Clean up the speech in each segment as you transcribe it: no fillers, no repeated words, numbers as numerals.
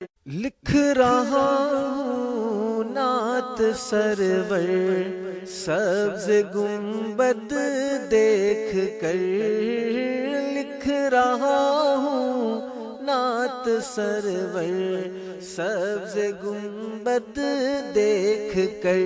لکھ رہا ہوں نعت سرور سبز گنبد دیکھ کر، لکھ رہا ہوں نعت سرور سبز گنبد دیکھ کر،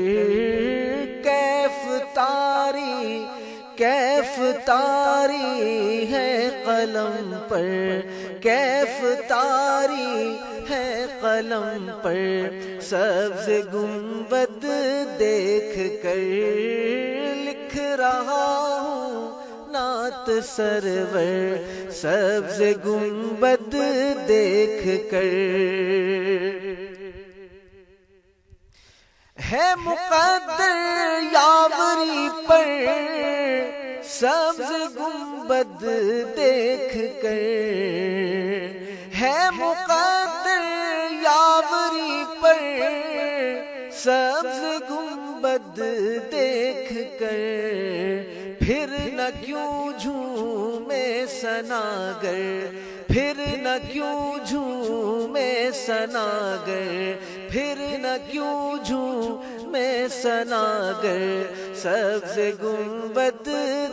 کیف طاری ہے قلم پر، کیف طاری ہے قلم پر، سبز گنبد دیکھ کر، لکھ رہا ہوں نعت سرور سبز گنبد دیکھ کر۔ ہے مقدر یاوری پر سبز گنبد دیکھ کر، ہے مقدر یاوری پر سبز گنبد دیکھ کر، پھر نہ کیوں جھومے ثناگر، پھر نہ کیوں جھومے ثناگر، پھر نہ کیوں جھومے ثناگر، سبز گنبد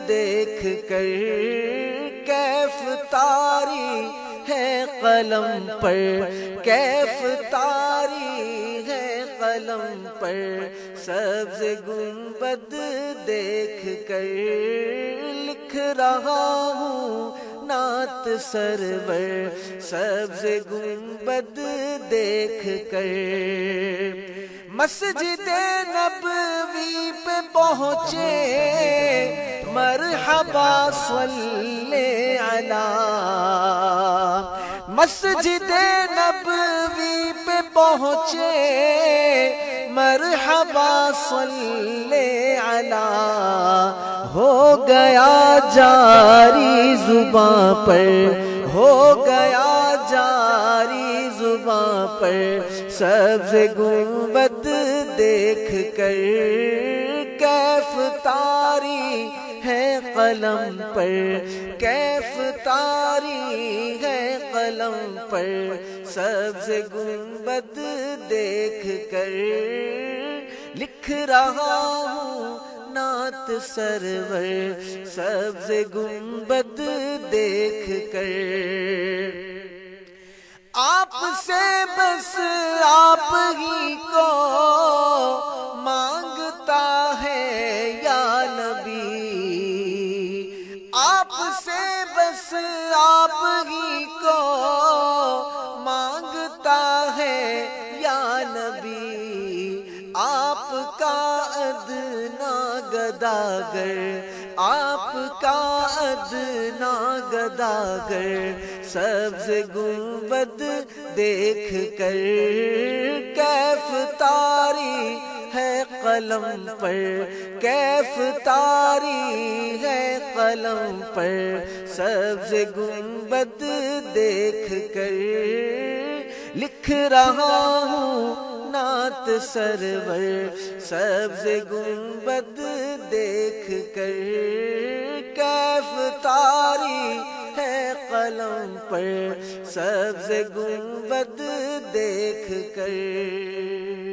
دیکھ کر، کیف طاری ہے قلم پر، کیف طاری ہے قلم پر، سبز گنبد دیکھ کر، لکھ رہا ہوں نعت سرور سبز گنبد دیکھ کر۔ مسجد نبوی پہ پہنچے مرحبا صلی علی، مسجد نبوی پہ پہنچے مرحبا صلی علی، ہو گیا جاری زباں پر، ہو گیا جاری زباں پر، سبز گنبد دیکھ کر، کیف طاری ہے قلم پر، کیف طاری ہے قلم پر، سبز گنبد دیکھ کر، لکھ رہا ہوں نعت سرور سبز گنبد دیکھ کر۔ آپ سے بس آپ ہی کو مانگتا ہے یا نبی، آپ سے بس آپ ہی کو مانگتا ہے یا نبی، آپ کا ادنا گداگر، آپ کا ادنا گداگر، سبز گنبد دیکھ کر، کیف طاری ہے قلم پر، کیف طاری ہے قلم پر، سبز گنبد دیکھ کر، لکھ رہا ہوں نعت سرور سبز گنبد دیکھ کر، کیف طاری ہے قلم پر، سبز گنبد دیکھ کر۔